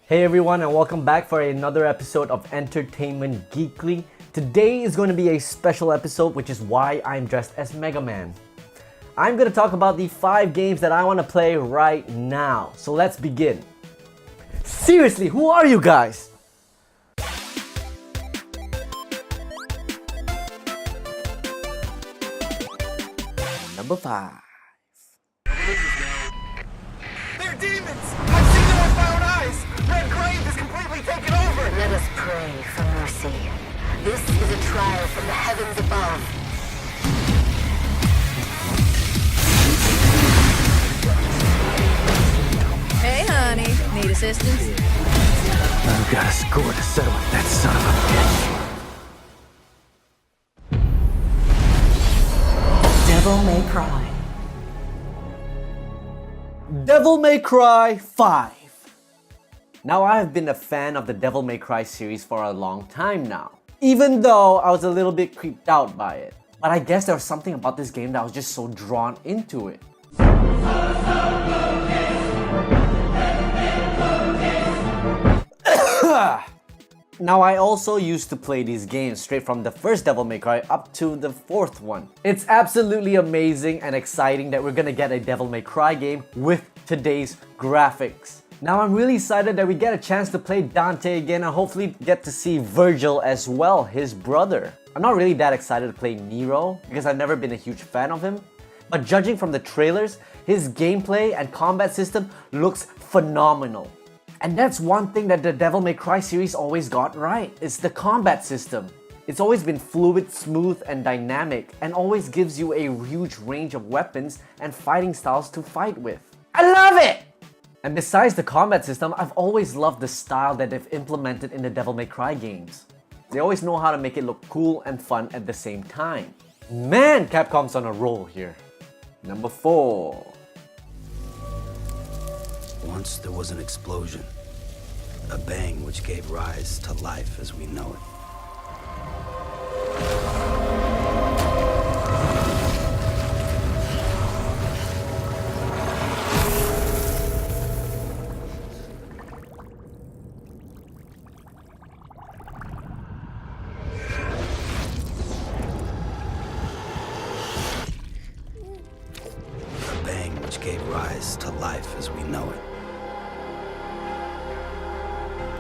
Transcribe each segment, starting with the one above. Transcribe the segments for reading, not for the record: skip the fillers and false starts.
Hey everyone, and welcome back for another episode of Entertainment Geekly. Today is going to be a special episode, which is why I'm dressed as Mega Man. I'm going to talk about the 5 games that I want to play right now. So let's begin. Seriously, who are you guys? Number 5. They're demons! I've seen them with my own eyes! Red Grave is completely taken over! Let us pray for mercy. This is a trial from the heavens above. Hey, honey. Need assistance? I've got a score to settle with that son of a bitch. Devil May Cry. Devil May Cry 5. Now, I have been a fan of the Devil May Cry series for a long time now, even though I was a little bit creeped out by it. But I guess there was something about this game that I was just so drawn into it. Now, I also used to play these games straight from the first Devil May Cry up to the 4th one. It's absolutely amazing and exciting that we're gonna get a Devil May Cry game with today's graphics. Now, I'm really excited that we get a chance to play Dante again and hopefully get to see Virgil as well, his brother. I'm not really that excited to play Nero because I've never been a huge fan of him. But judging from the trailers, his gameplay and combat system looks phenomenal. And that's one thing that the Devil May Cry series always got right, is the combat system. It's always been fluid, smooth, and dynamic, and always gives you a huge range of weapons and fighting styles to fight with. I love it! And besides the combat system, I've always loved the style that they've implemented in the Devil May Cry games. They always know how to make it look cool and fun at the same time. Man, Capcom's on a roll here. Number 4. Once there was an explosion, a bang which gave rise to life as we know it. A bang which gave rise to life as we know it.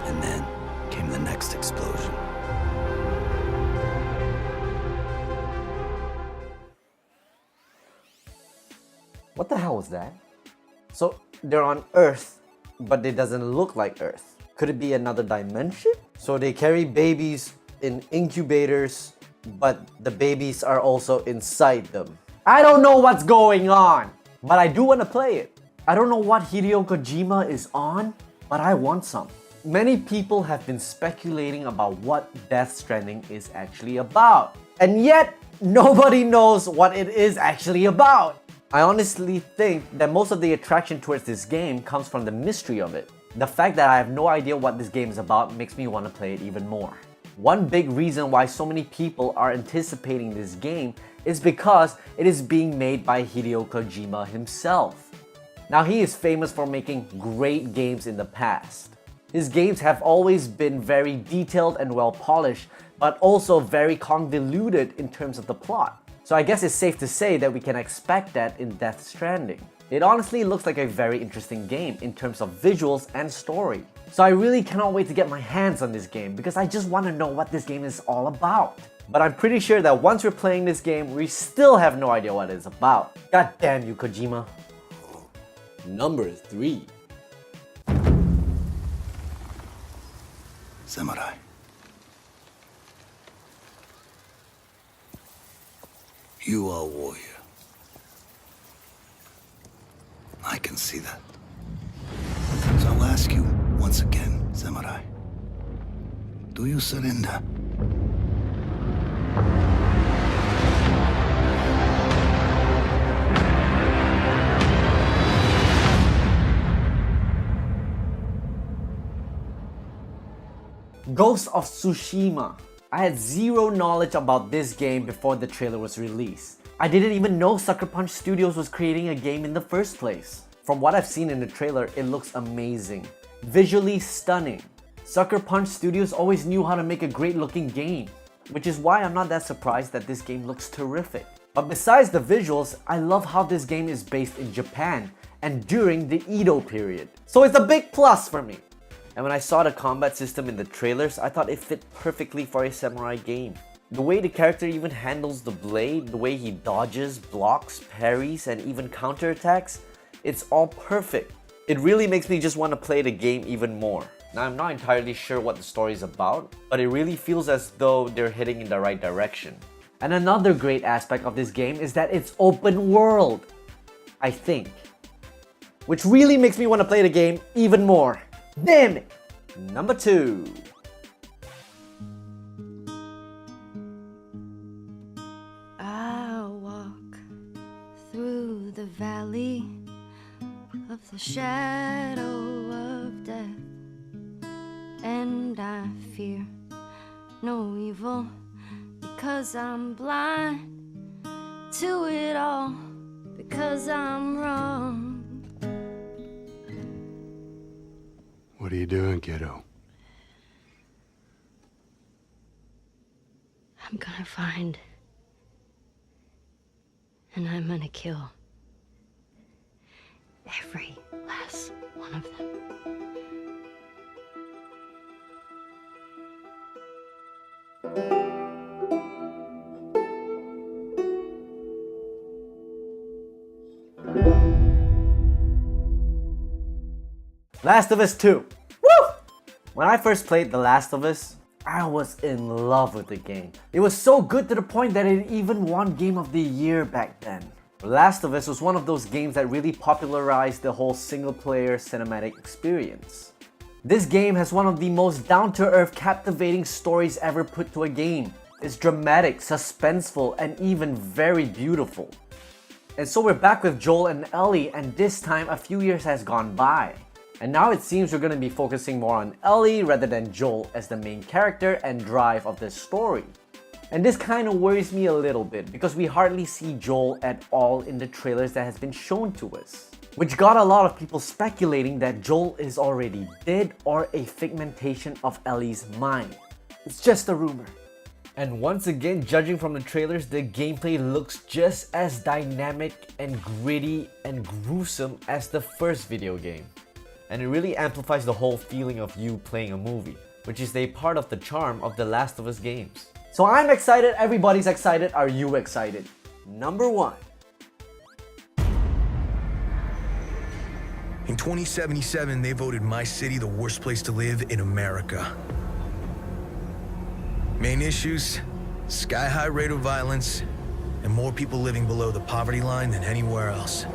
And then came the next explosion. What the hell was that? So they're on Earth, but it doesn't look like Earth. Could it be another dimension? So they carry babies in incubators, but the babies are also inside them. I don't know what's going on, but I do want to play it. I don't know what Hideo Kojima is on, but I want some. Many people have been speculating about what Death Stranding is actually about. And yet, nobody knows what it is actually about. I honestly think that most of the attraction towards this game comes from the mystery of it. The fact that I have no idea what this game is about makes me want to play it even more. One big reason why so many people are anticipating this game is because it is being made by Hideo Kojima himself. Now, he is famous for making great games in the past. His games have always been very detailed and well polished, but also very convoluted in terms of the plot. So I guess it's safe to say that we can expect that in Death Stranding. It honestly looks like a very interesting game in terms of visuals and story. So I really cannot wait to get my hands on this game because I just want to know what this game is all about. But I'm pretty sure that once we're playing this game, we still have no idea what it's about. God damn you, Kojima. Number 3. Samurai. You are a warrior. I can see that. So I'll ask you once again, Samurai. Do you surrender? Ghost of Tsushima. I had zero knowledge about this game before the trailer was released. I didn't even know Sucker Punch Studios was creating a game in the first place. From what I've seen in the trailer, it looks amazing. visually stunning. Sucker Punch Studios always knew how to make a great looking game, which is why I'm not that surprised that this game looks terrific. But besides the visuals, I love how this game is based in Japan and during the Edo period. So it's a big plus for me. And when I saw the combat system in the trailers, I thought it fit perfectly for a samurai game. The way the character even handles the blade, the way he dodges, blocks, parries, and even counterattacks, it's all perfect. It really makes me just want to play the game even more. Now, I'm not entirely sure what the story is about, but it really feels as though they're heading in the right direction. And another great aspect of this game is that it's open world, I think. Which really makes me want to play the game even more. Damn it! Number 2. I'll walk through the valley of the shadow of death, and I fear no evil, because I'm blind to it all, because I'm wrong. What are you doing, kiddo? I'm gonna find, and I'm gonna kill every last one of them. Last of Us 2. Woo! When I first played The Last of Us, I was in love with the game. It was so good to the point that it even won Game of the Year back then. The Last of Us was one of those games that really popularized the whole single-player cinematic experience. This game has one of the most down-to-earth, captivating stories ever put to a game. It's dramatic, suspenseful, and even very beautiful. And so we're back with Joel and Ellie, and this time a few years has gone by. And now it seems we're going to be focusing more on Ellie rather than Joel as the main character and drive of this story. And this kind of worries me a little bit because we hardly see Joel at all in the trailers that has been shown to us, which got a lot of people speculating that Joel is already dead or a figmentation of Ellie's mind. It's just a rumor. And once again, judging from the trailers, the gameplay looks just as dynamic and gritty and gruesome as the first video game. And it really amplifies the whole feeling of you playing a movie, which is a part of the charm of The Last of Us games. So I'm excited, everybody's excited, are you excited? Number 1. In 2077, they voted my city the worst place to live in America. Main issues, sky-high rate of violence, and more people living below the poverty line than anywhere else.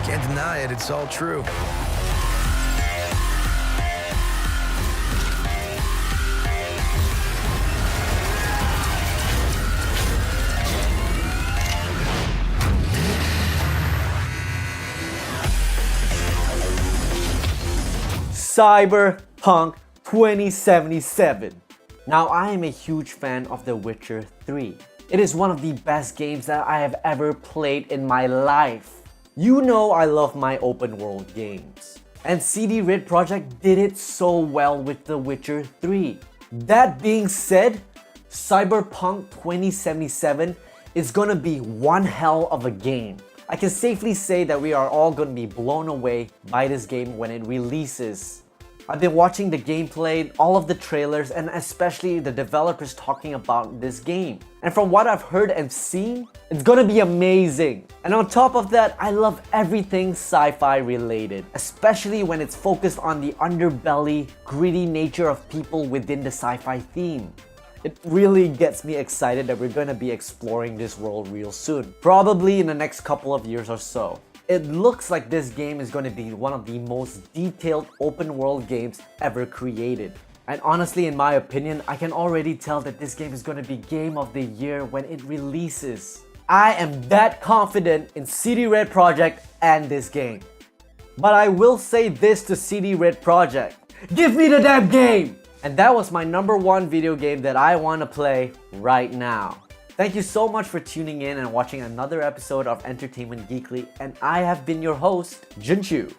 Can't deny it, it's all true. Cyberpunk 2077. Now, I am a huge fan of The Witcher 3. It is one of the best games that I have ever played in my life. You know I love my open world games. And CD Red Projekt did it so well with The Witcher 3. That being said, Cyberpunk 2077 is gonna be one hell of a game. I can safely say that we are all gonna be blown away by this game when it releases. I've been watching the gameplay, all of the trailers, and especially the developers talking about this game. And from what I've heard and seen, it's gonna be amazing. And on top of that, I love everything sci-fi related, especially when it's focused on the underbelly, gritty nature of people within the sci-fi theme. It really gets me excited that we're gonna be exploring this world real soon, probably in the next couple of years or so. It looks like this game is going to be one of the most detailed open world games ever created. And honestly, in my opinion, I can already tell that this game is going to be Game of the Year when it releases. I am that confident in CD Red Projekt and this game. But I will say this to CD Red Projekt: give me the damn game! And that was my number 1 video game that I want to play right now. Thank you so much for tuning in and watching another episode of Entertainment Geekly, and I have been your host, Junchu.